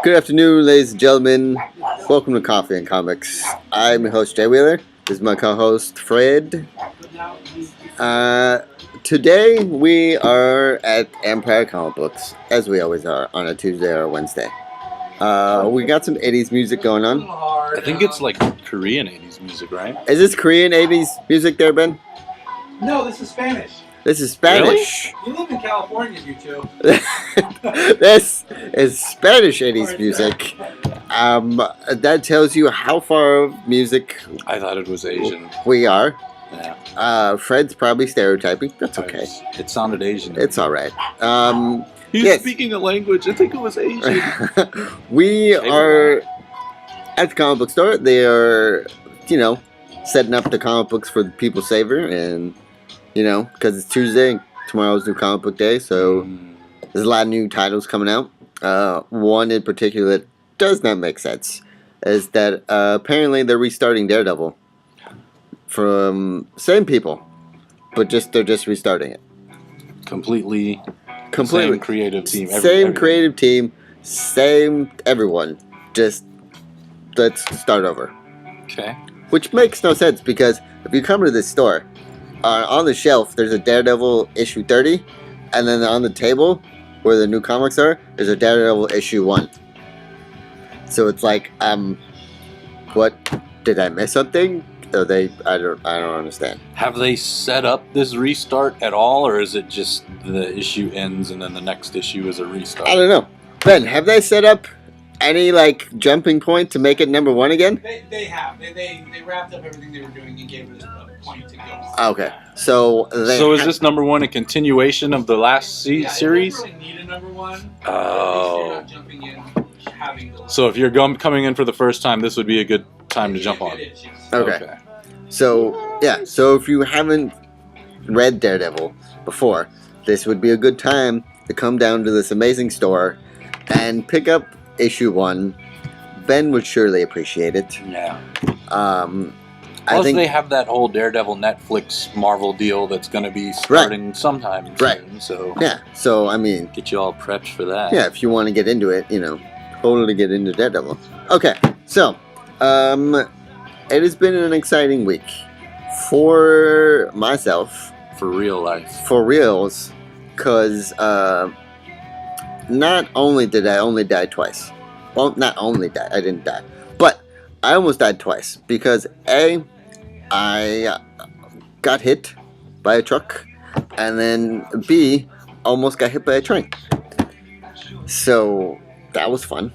Good afternoon, ladies and gentlemen. Welcome to Coffee and Comics. I'm your host, Jay Wheeler. This is my co-host, Fred. Today we are at Empire Comic Books, as we always are, on a Tuesday or a Wednesday. We got some 80s music going on. I think it's like Korean 80s music, right? Is this Korean 80s music there, Ben? No, this is Spanish. This is Spanish. Really? You live in California, you two. This is Spanish 80s music. That tells you how far of music I thought it was Asian. we are. Yeah. Fred's probably stereotyping. That's okay. It sounded Asian. It's all right. He's yes. speaking a language. I think it was Asian. We are at the comic book store. They are, setting up the comic books for the People Saver, and because it's Tuesday, tomorrow's new comic book day, so there's a lot of new titles coming out. One in particular that does not make sense is that apparently they're restarting Daredevil from same people, but they're just restarting it. Completely. Same creative team. Same creative team. Same everyone. Just let's start over. Okay. Which makes no sense because if you come to this store, on the shelf there's a Daredevil issue 30, and then on the table where the new comics are, there's a Daredevil issue 1. So it's like, what? Did I miss something? I don't understand. Have they set up this restart at all, or is it just the issue ends and then the next issue is a restart? I don't know. Ben, have they set up any jumping point to make it number 1 again? They have. They wrapped up everything they were doing and gave it a point to go. Okay, so is this number 1 a continuation of the last series? You don't really need a number 1. Oh. You're not jumping in, having the So if you're coming in for the first time, this would be a good time to jump on. It is, yes. Okay. So if you haven't read Daredevil before, this would be a good time to come down to this amazing store and pick up issue 1. Ben would surely appreciate it. Yeah. I think they have that whole Daredevil Netflix Marvel deal that's going to be starting sometime soon. So yeah. So I mean, get you all prepped for that. Yeah, if you want to get into it, totally get into Daredevil. Okay, so it has been an exciting week for myself. For real life. For reals, because not only did I only die twice. Well, not only die, I didn't die, but I almost died twice because I got hit by a truck, and then B, almost got hit by a train. So that was fun.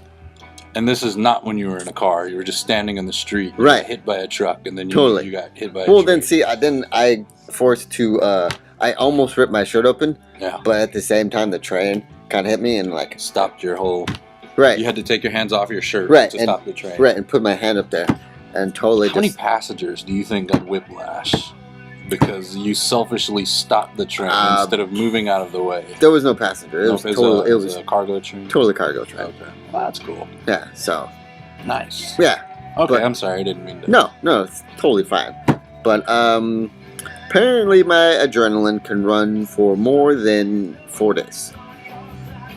And this is not when you were in a car. You were just standing in the street. You got hit by a truck, and then you got hit by a train. Well, then see, I forced to. I almost ripped my shirt open. Yeah. But at the same time, the train kind of hit me and stopped your whole. Right. You had to take your hands off your shirt to stop the train. Right, and put my hand up there, and totally. How many passengers do you think got whiplash because you selfishly stopped the train instead of moving out of the way? There was no passenger. It was a cargo train. Totally cargo train. Okay, well, that's cool. Yeah. So. Nice. Yeah. Okay, I'm sorry, I didn't mean to. No, it's totally fine. But apparently my adrenaline can run for more than 4 days.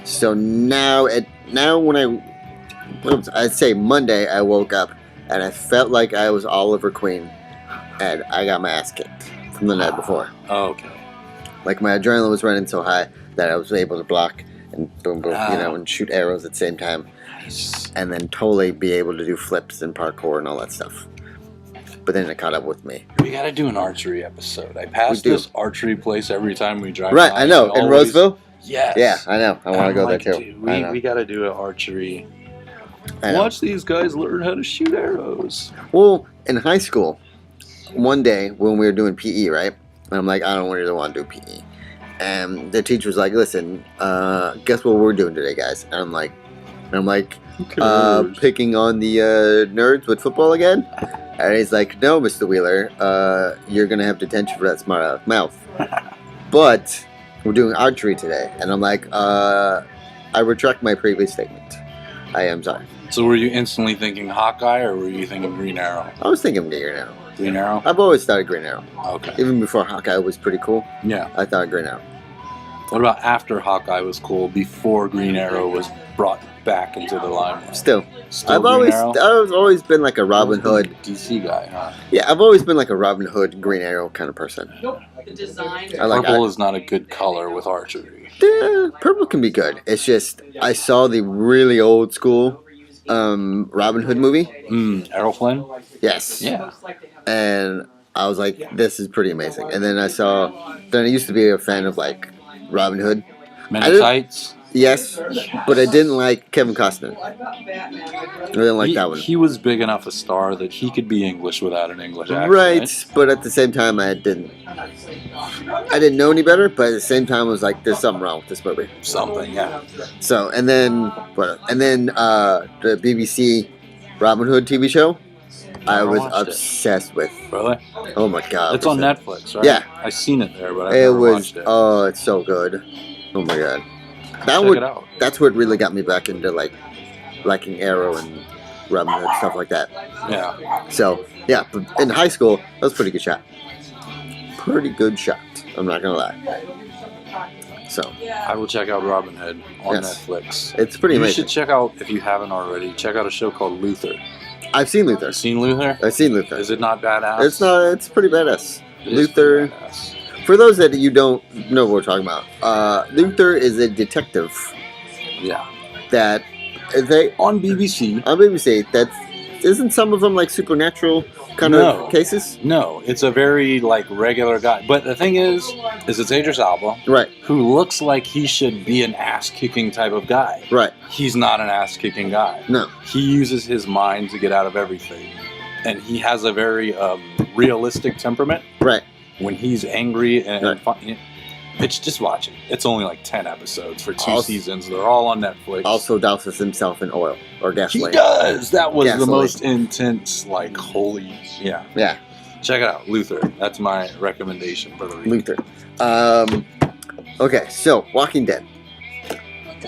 So now when I'd say Monday, I woke up and I felt like I was Oliver Queen, and I got my ass kicked from the night before. Oh, okay. Like my adrenaline was running so high that I was able to block and boom, boom, and shoot arrows at the same time. Nice. And then totally be able to do flips and parkour and all that stuff. But then it caught up with me. We gotta do an archery episode. I pass this archery place every time we drive. Right, I know. In Roseville? Yes. Yeah, I know. I want to go there too. Dude, we gotta do an archery. Watch these guys learn how to shoot arrows. Well, in high school, one day when we were doing PE, right? And I'm like, I don't really want to do PE. And the teacher was like, listen, guess what we're doing today, guys? And I'm like, picking on the nerds with football again? And he's like, no, Mr. Wheeler, you're going to have detention for that smart mouth. But we're doing archery today. And I'm like, I retract my previous statement. I am sorry. So were you instantly thinking Hawkeye, or were you thinking Green Arrow? I was thinking Green Arrow. Green Arrow? I've always thought Green Arrow. Okay. Even before Hawkeye was pretty cool. Yeah. I thought Green Arrow. What about after Hawkeye was cool, before Green Arrow was brought back into the limelight? Still Green Arrow? I've always been like a Robin Hood. DC guy, huh? Yeah, I've always been like a Robin Hood, Green Arrow kind of person. Purple is not a good color with archery. Purple can be good. It's just I saw the really old school Robin Hood movie. Errol Flynn? Yes. Yeah. And I was like, this is pretty amazing. And then I used to be a fan of like Robin Hood. Men in Tights? Yes, but I didn't like Kevin Costner. I didn't like that one. He was big enough a star that he could be English without an English accent. Right, but at the same time, I didn't know any better. But at the same time, I was like, "There's something wrong with this movie." Something, yeah. So, and then the BBC Robin Hood TV show, I was obsessed with. Really? Oh my god! It's on Netflix, right? Yeah, I seen it there, but I never watched it. Oh, it's so good. Oh my god. Check it out. That's what really got me back into like liking Arrow and Robin Hood, stuff like that. Yeah. So yeah, but in high school, that was a pretty good shot. Pretty good shot. I'm not gonna lie. So I will check out Robin Hood on Netflix. It's pretty amazing. You should check out, if you haven't already, check out a show called Luther. I've seen Luther. Seen Luther? I've seen Luther. Is it not badass? It's not. It's pretty badass. Luther. Pretty badass. For those that you don't know what we're talking about, Luther is a detective. Yeah. That on BBC. On BBC. Isn't some of them like supernatural kind of cases? No, it's a very like regular guy. But the thing is it's Idris Elba, right? Who looks like he should be an ass-kicking type of guy, right? He's not an ass-kicking guy. No, he uses his mind to get out of everything, and he has a very realistic temperament, right? When he's angry and it's just watching. It's only like 10 episodes for 2 seasons. They're all on Netflix. Also douses himself in oil or gasoline. He does. That was the most intense, like, holy. Yeah. Yeah. Check it out, Luther. That's my recommendation for the week. Luther. Okay, so Walking Dead.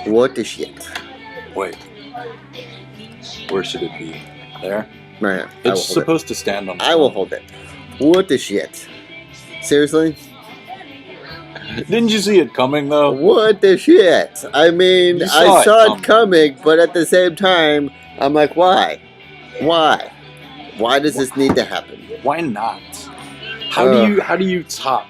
What the shit? Wait. Where should it be? There? Right here. It's supposed to stand on. I will hold it. What the shit? Seriously? Didn't you see it coming, though? What the shit? I mean, I saw it coming, but at the same time, I'm like, why? Why? Why does this need to happen? Why not? How do you top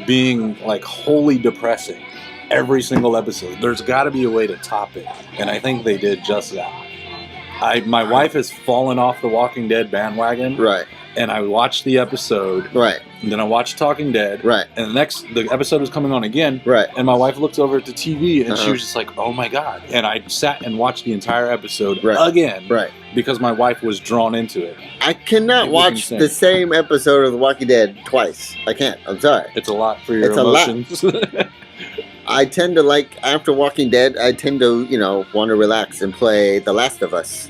being, like, wholly depressing every single episode? There's got to be a way to top it, and I think they did just that. My wife has fallen off the Walking Dead bandwagon. Right. And I watched the episode. Right. And then I watched Talking Dead. Right. And the episode was coming on again. Right. And my wife looked over at the TV and she was just like, oh my God. And I sat and watched the entire episode again. Right. Because my wife was drawn into it. I cannot watch the same episode of The Walking Dead twice. I can't. I'm sorry. It's a lot for your emotions. I tend to like, after Walking Dead, I tend to, want to relax and play The Last of Us.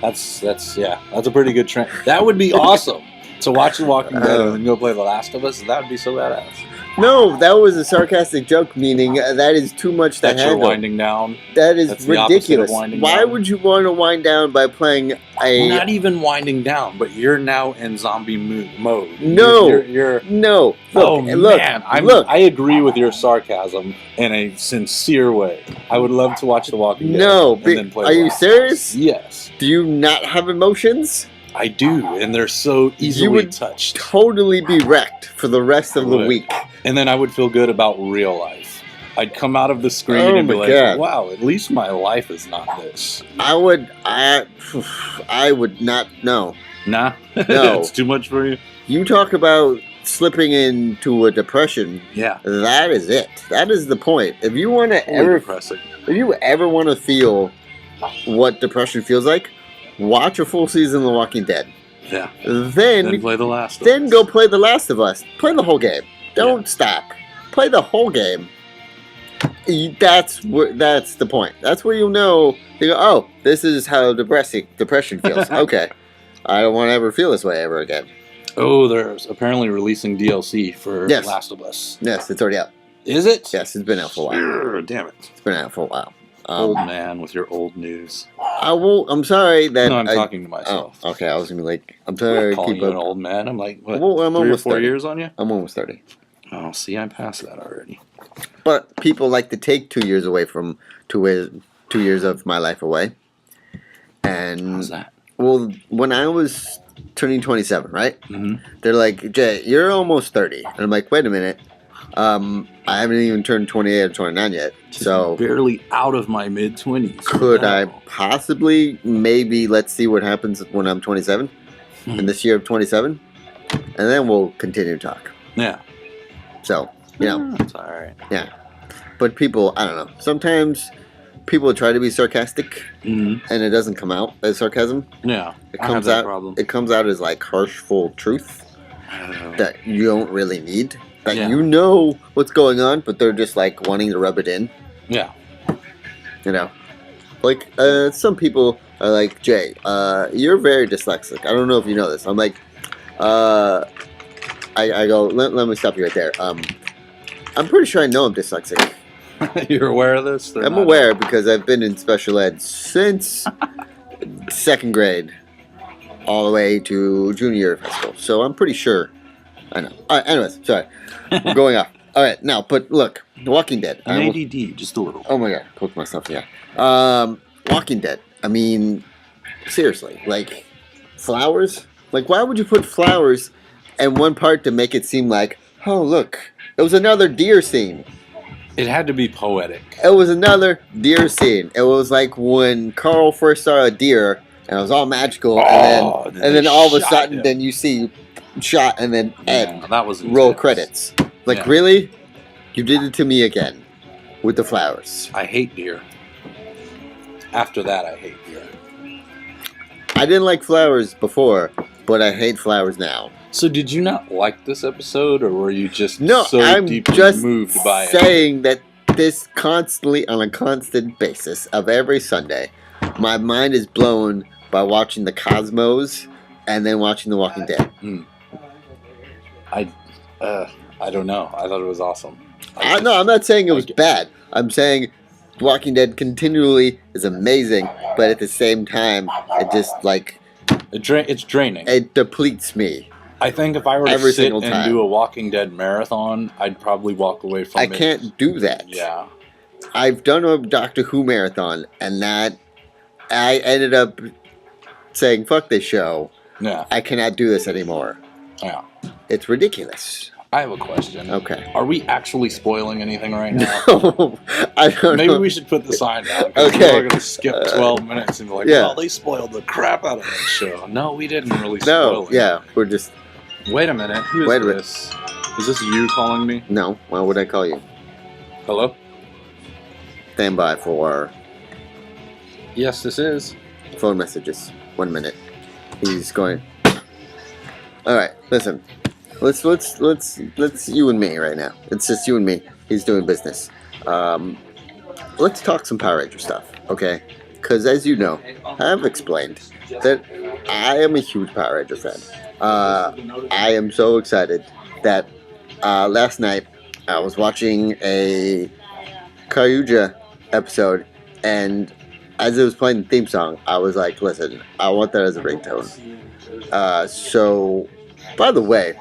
That's a pretty good trend. That would be awesome to watch The Walking Dead and then go play The Last of Us. That would be so badass. No, that was a sarcastic joke, meaning that is too much to handle. You're winding down. That is ridiculous. Why would you want to wind down by playing a... Not even winding down, but you're now in zombie mode. No. No. Look, I agree with your sarcasm in a sincere way. I would love to watch The Walking Dead. No, and then play. Are you serious? Yes. Do you not have emotions? I do, and they're so easily you would touched. Totally be wrecked for the rest of the week. And then I would feel good about real life. I'd come out of the screen and be like, wow, at least my life is not this. I would not know. Nah? No. It's too much for you? You talk about slipping into a depression. Yeah. That is it. That is the point. If you want to ever want to feel what depression feels like, watch a full season of The Walking Dead. Yeah. Then play The Last of Us. Then go play The Last of Us. Play the whole game. Don't stop. Play the whole game. That's the point. That's where you know. You go, oh, this is how depression feels. Okay. I don't want to ever feel this way ever again. Oh, they're apparently releasing DLC for Last of Us. Yes, it's already out. Is it? Yes, it's been out for a while. Damn it. It's been out for a while. Old man with your old news. I'm sorry that... No, I'm talking to myself. Oh, okay, I was going to be like, I'm sorry. Calling you an old man? I'm like, what, I'm 3 or almost 4 30. years on you? I'm almost 30. Oh, Oh, see, I passed that already. But people like to take 2 years away from 2 years of my life away. And How's that? well, when I was turning 27, right? Mm-hmm. They're like, Jay, you're almost 30. And I'm like, wait a minute. I haven't even turned 28 or 29 yet. So barely out of my mid-20s. could I possibly, maybe, let's see what happens when I'm 27? In this year of 27? And then we'll continue to talk. Yeah. So, you know. It's all right. Yeah. But people, I don't know. Sometimes people try to be sarcastic, and it doesn't come out as sarcasm. Yeah. It comes out. Problem. It comes out as like harsh, full truth that you don't really need. That you know what's going on, but they're just like wanting to rub it in. Yeah. You know, like some people are like, Jay, you're very dyslexic. I don't know if you know this. I'm like, I go, let me stop you right there. I'm pretty sure I know I'm dyslexic. You're aware of this? I'm aware because I've been in special ed since second grade, all the way to junior year of high school. So I'm pretty sure I know. All right, anyways, sorry. We're going off. All right, now, but look, The Walking Dead. An ADD, just a little. Oh my god, cook myself, yeah. Walking Dead. I mean, seriously, like, flowers? Like, why would you put flowers in one part to make it seem like, oh, look, it was another deer scene. It had to be poetic. It was another deer scene. It was like when Carl first saw a deer, and it was all magical, and then all of a sudden, then you see shot, and then end. That was roll credits. Like, really? You did it to me again with the flowers. I hate deer. After that, I hate deer. I didn't like flowers before, but I hate flowers now. So did you not like this episode, or were you just I'm deeply just moved by it? saying that this constantly, on a constant basis of every Sunday, my mind is blown by watching the Cosmos and then watching The Walking Dead. I don't know. I thought it was awesome. No, I'm not saying it was bad. I'm saying The Walking Dead continually is amazing, but at the same time, it just like it's draining. It depletes me. I think if I were to sit and do a Walking Dead marathon, I'd probably walk away from it. I can't do that. Yeah. I've done a Doctor Who marathon, and that I ended up saying, fuck this show. Yeah. I cannot do this anymore. Yeah. It's ridiculous. I have a question. Okay. Are we actually spoiling anything right now? No, I don't know. Maybe we should put the sign down. Okay. We're going to skip 12 minutes and be like, well, they spoiled the crap out of that show. No, we didn't really spoil it. Yeah, we're just... Wait a minute. Who is this? Is this you calling me? No. Why would I call you? Hello? Stand by for... Yes, this is. Phone messages. 1 minute. He's going... Alright, listen. Let's you and me right now. It's just you and me. He's doing business. Let's talk some Power Ranger stuff, okay? Because as you know, I've explained that I am a huge Power Ranger fan. I am so excited that last night I was watching a Karyuja episode, and as it was playing the theme song, I was like, listen, I want that as a ringtone. So, by the way,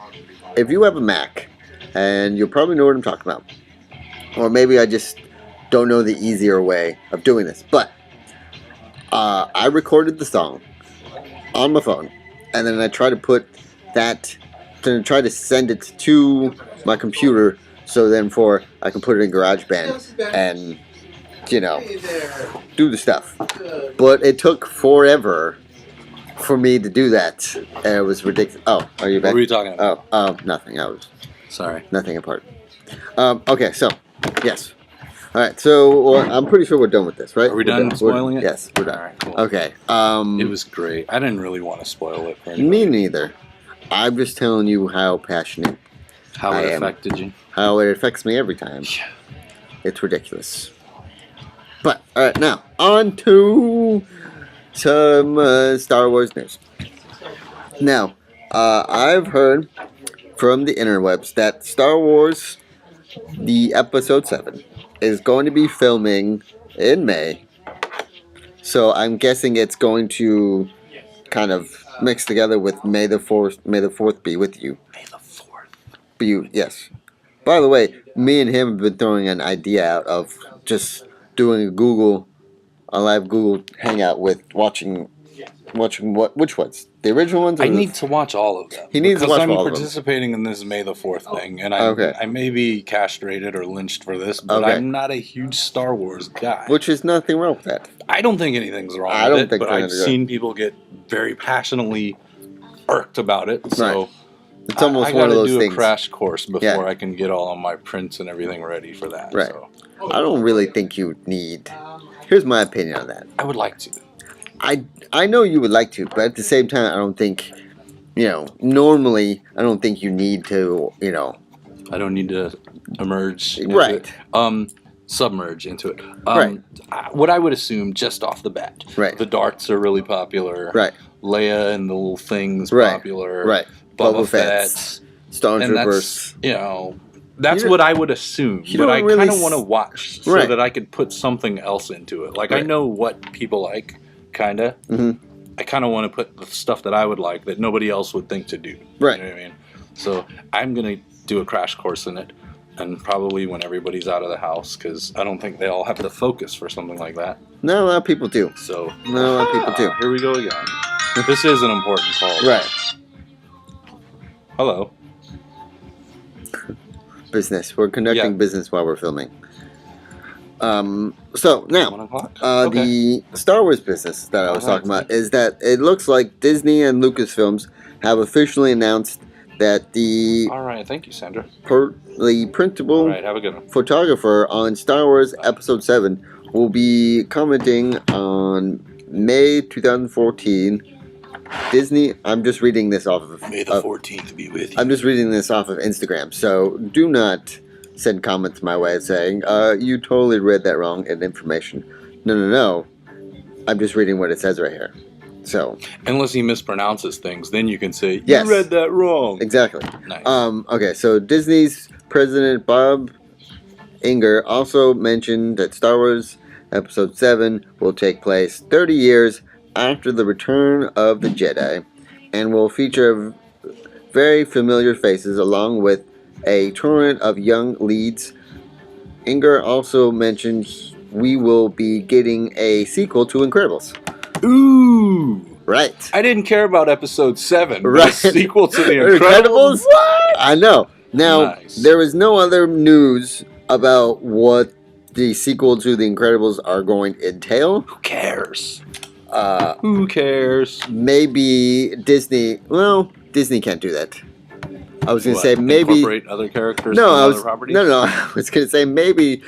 if you have a Mac, and you'll probably know what I'm talking about, or maybe I just don't know the easier way of doing this, but I recorded the song on my phone, and then I try to put that, then try to send it to my computer, so then I can put it in GarageBand and, you know, do the stuff. But it took forever for me to do that, and it was ridiculous. Oh, are you back? What were you talking about? Oh, nothing. I was sorry. Nothing apart. Okay, so yes. All right, so I'm pretty sure we're done with this, right? Are we done spoiling it? Yes, we're done. All right, cool. Okay. It was great. I didn't really want to spoil it for anybody. Me neither. I'm just telling you how passionate how it affected you. How it affects me every time. Yeah. It's ridiculous. But all right, now on to some Star Wars news. Now, I've heard from the interwebs that Star Wars, the Episode 7, is going to be filming in May. So I'm guessing it's going to kind of mix together with May the 4th be with you. May the 4th. Be you, yes. By the way, me and him have been throwing an idea out of just doing a live Google hangout with watching which ones? The original ones? Or I need to watch all of them. He needs to watch I'm all of them. participating in this May the 4th thing, and Okay. I may be castrated or lynched for this, but Okay. I'm not a huge Star Wars guy. Which is nothing wrong with that. I don't think anything's wrong I with don't it, think but I've seen people get very passionately irked about it. So Right. It's almost I one of gotta those do things. a crash course before Yeah. I can get all of my prints and everything ready for that. Right. So I don't really think you need. Here's my opinion on that. I would like to. I know you would like to, but at the same time, I don't think, normally, I don't think you need to, I don't need to emerge into Right. it. Submerge into it. Right. What I would assume just off the bat. Right. The darts are really popular. Right. Leia and the little things Right. popular. Right. Boba Boba Fett. Fett's, And Stormtroopers. That's You what I would assume. you But don't I really kind of want to watch so Right. that I could put something else into it. Like I Right. know what people like, kind of. Mm-hmm. I kind of want to put the stuff that I would like that nobody else would think to do. Right. You know what I mean? So I'm going to do a crash course in it. And probably when everybody's out of the house, because I don't think they all have the focus for something like that. No, a lot of people do. So No, a lot of people do. Here we go again. This is an important call. Right. Hello. Business. We're conducting Yeah. business while we're filming. So now, 1 o'clock. Okay. the Star Wars business that I was Alright. talking about is that it looks like Disney and Lucasfilms have officially announced that the All right. Thank you, Sandra. printable All right. Have a good one. photographer on Star Wars Episode 7 will be commenting on May 2014. Disney, I'm just reading this off of... May the 14th be with you. I'm just reading this off of Instagram, so do not send comments my way saying, you totally read that wrong in information. No. I'm just reading what it says right here. So, Unless he mispronounces things, then you can say, Yes. you read that wrong. exactly. Nice. Okay, so Disney's president Bob Iger also mentioned that Star Wars Episode 7 will take place 30 years after the return of the Jedi and will feature very familiar faces along with a torrent of young leads. Inger also mentioned we will be getting a sequel to Incredibles. Ooh. Right. I didn't care about episode 7. Right. The sequel to The Incredibles? What? I know. Now, Nice. there is no other news about what the sequel to The Incredibles are going to entail. Who cares? Uh, Who cares? maybe Disney. Well, Disney can't do that. I was going to What, say maybe. incorporate other characters No, from I other was properties? no. I was going to say maybe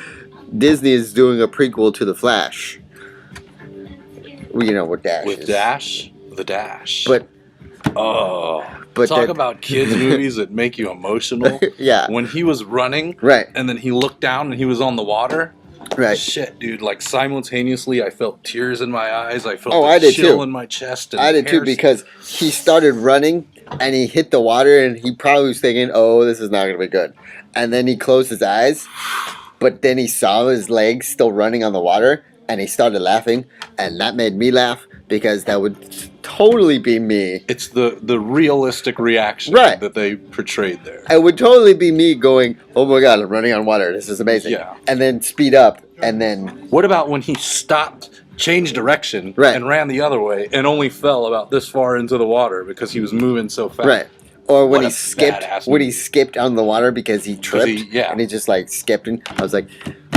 Disney is doing a prequel to The Flash. Well, you know what Dash With is. Dash? The Dash. But Talk that- about kids' movies that make you emotional. yeah, When he was running, right, and then he looked down and he was on the water. right. Shit, dude! Like simultaneously, I felt tears in my eyes. I felt Oh, a I did chill too. in my chest. And I did too hairs. because he started running and he hit the water and he probably was thinking, "Oh, this is not going to be good." And then he closed his eyes, but then he saw his legs still running on the water and he started laughing, and that made me laugh because that would totally be me. It's the realistic reaction Right. that they portrayed there. It would totally be me going, "Oh my god, I'm running on water. This is amazing." Yeah. And then speed up and then What about when he stopped, changed direction, Right. and ran the other way, and only fell about this far into the water because he was moving so fast? right. Or when What he a skipped, badass when he movie. skipped on the water because he tripped, yeah. and he just like skipped, and I was like,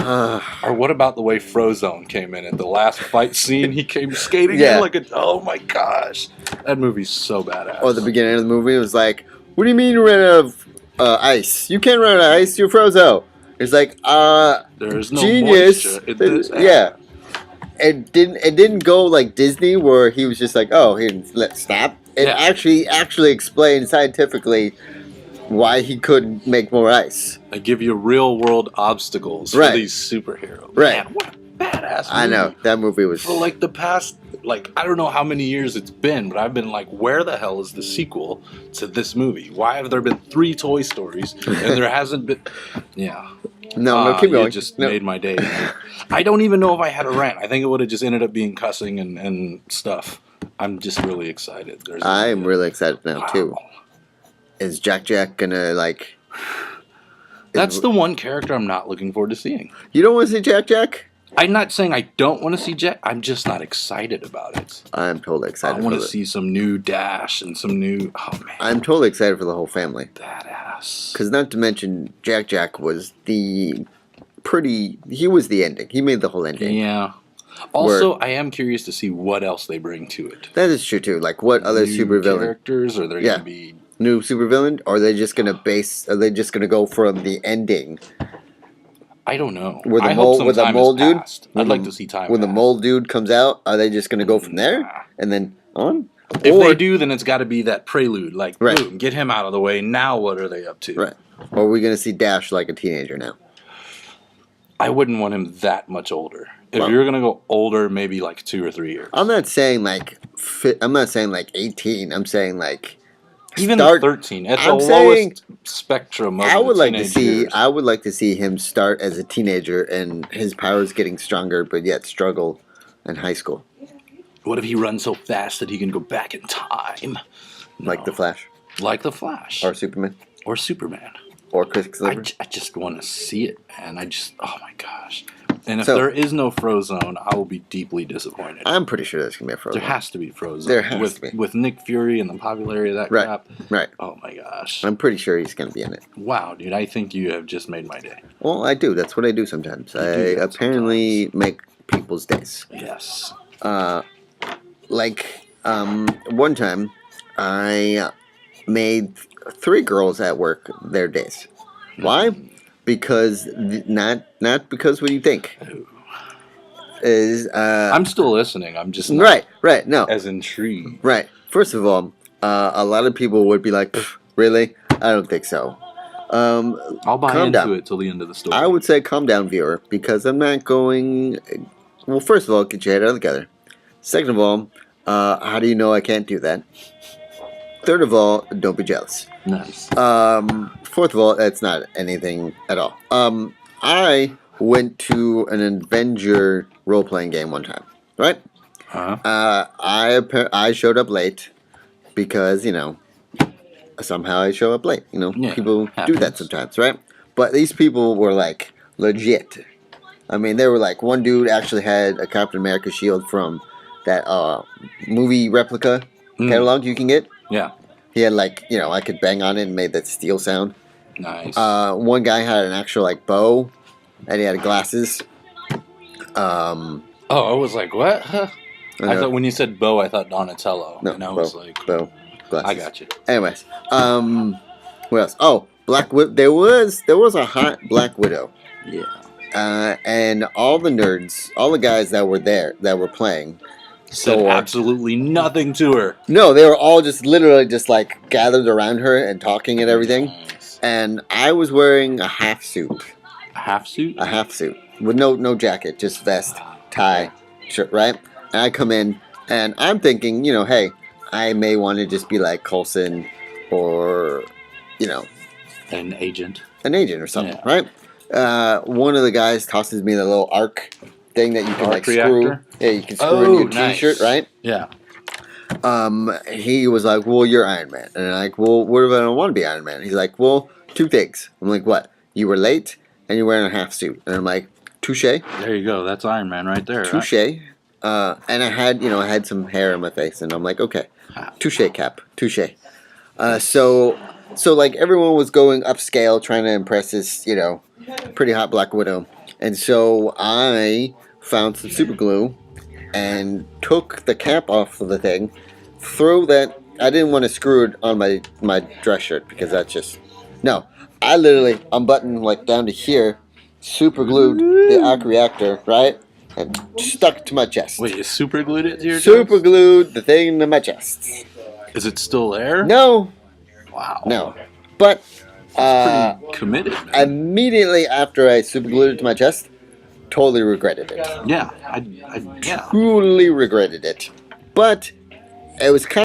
Or what about the way Frozone came in at the last fight scene? He came skating Yeah. in like a, oh my gosh. That movie's so badass. Or the beginning of the movie, it was like, "What do you mean you ran out of ice? You can't run out of ice. You're frozo." It's like, There's no genius. moisture in this air. Yeah. It didn't go like Disney where he was just like, "Oh, he didn't let snap." It Yeah. actually explained scientifically why he couldn't make more ice. They give you real world obstacles Right. for these superheroes. Right. Man, what a badass movie. I know that movie was. For like the past, like, I don't know how many years it's been, but I've been like, where the hell is the sequel to this movie? Why have there been 3 Toy Stories and there hasn't been. Yeah. No, keep going. You just No. made my day. I don't even know if I had a rant. I think it would have just ended up being cussing and stuff. I'm just really excited. I'm really excited now too. Wow. Is Jack gonna like That's the one character I'm not looking forward to seeing. You don't want to see Jack? I'm not saying I don't want to see Jack. I'm just not excited about it. I'm totally excited. I want to see some new Dash and some new. Oh man, I'm totally excited for the whole family. Badass. Because not to mention, Jack was the He was the ending. He made the whole ending. Yeah. Also, I am curious to see what else they bring to it. That is true too. Like what other supervillain characters are there going to be? New supervillain? Or are they just gonna go from the ending? I don't know. With the mole dude? I'd like to see time. When the mole dude comes out, are they just gonna go from there and then on? If they do, then it's got to be that prelude. Like, right. Boom, get him out of the way. Now what are they up to? Right. Or are we gonna see Dash like a teenager now? I wouldn't want him that much older. If you're gonna go older, maybe like 2 or 3 years. I'm not saying like 18. I'm saying like even 13. At the lowest spectrum of I would like to see him start as a teenager and his powers getting stronger, but yet struggle in high school. What if he runs so fast that he can go back in time? Like the Flash. Like the Flash. Or Superman. Or Superman. Or Chris Xavier. I just want to see it, man. Oh my gosh. And if there is no Frozone, I will be deeply disappointed. I'm pretty sure there's going to be a Frozone. There has to be Frozone. There has to be. With Nick Fury and the popularity of that crap. Right. Oh my gosh. I'm pretty sure he's going to be in it. Wow, dude. I think you have just made my day. Well, I do. That's what I do sometimes. I apparently make people's days. Yes. One time, I made 3 girls at work their days. Why? Because not because what do you think? Is I'm still listening. I'm just not right. No, as intrigued. Right. First of all, a lot of people would be like, "Really? I don't think so." I'll buy into it till the end of the story. I would say calm down, viewer, because I'm not going. Well, first of all, get your head out together. Second of all, how do you know I can't do that? Third of all, don't be jealous. Nice. Fourth of all, that's not anything at all. I went to an Avenger role-playing game one time, right? I showed up late because, somehow I show up late. People do that sometimes, right? But these people were, like, legit. I mean, they were like, one dude actually had a Captain America shield from that movie replica catalog you can get. Yeah. He had I could bang on it and made that steel sound. Nice. One guy had an actual bow, and he had glasses. I was like, what? Huh? I thought when you said bow, I thought Donatello. No, and I was like, bow, glasses. I got you. Anyways, what else? Oh, Black Widow. There was a hot Black Widow. Yeah. And all the nerds, all the guys that were there, that were playing, said absolutely nothing to her. No, they were all literally gathered around her and talking and everything. Nice. And I was wearing a half suit. A half suit? A half suit. With no jacket, just vest, tie, shirt, right? And I come in, and I'm thinking, hey, I may want to just be like Coulson or, an agent. An agent or something, right? One of the guys tosses me the little arc thing that you can screw. Yeah, you can screw in your t-shirt, right? Yeah. He was like, well, you're Iron Man. And I'm like, well, what if I don't want to be Iron Man? He's like, well, 2 things. I'm like, what? You were late and you're wearing a half suit. And I'm like, touche. There you go. That's Iron Man right there. Touche. Right? And I had some hair in my face. And I'm like, okay. Touche, Cap. Touche. So everyone was going upscale trying to impress this, pretty hot Black Widow. And so I found some super glue and took the cap off of the thing, I didn't want to screw it on my dress shirt because that's just, no. I literally unbuttoned down to here, super glued the arc reactor, right? And stuck it to my chest. Wait, you super glued it to your chest? Super glued the thing to my chest. Is it still there? No. Wow. No. But pretty committed, man. Immediately after I super glued it to my chest, totally regretted it. Yeah. Truly regretted it. But it was kind